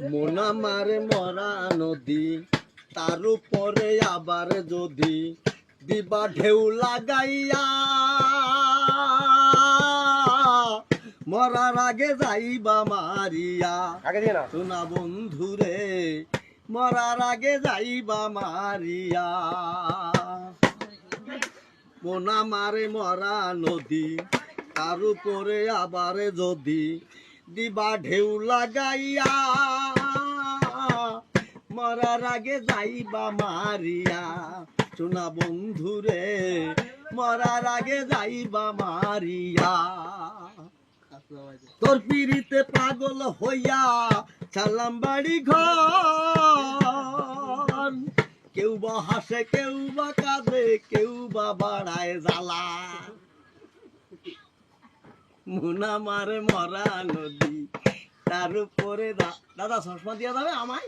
মোনা মারে মরা নদী, তার উপরে আবার যদি দিবা ঢেউ লাগাইয়া, মরার আগে যাইবা মারিয়া। শোনা বন্ধুরে, মরার আগে যাইবা মারিয়া। মোনা মারে মরা নদী, তার উপরে আবার যদি দিবা ঢেউ লাগাইয়া, মরার আগে যাইবা মারিয়া। শোনা বন্ধুরে, মরার আগে যাইবা মারিয়া। তোর পিড়িতে পাগল হইয়া চালাম বাড়ি ঘর, কেউ বা হাসে কেউ বা কাঁদে কেউ বা বাড়ায় জ্বালা। মোনা মারে মরা নদী, তার উপরে দাদা চশমা দিয়া যাবে আমায়।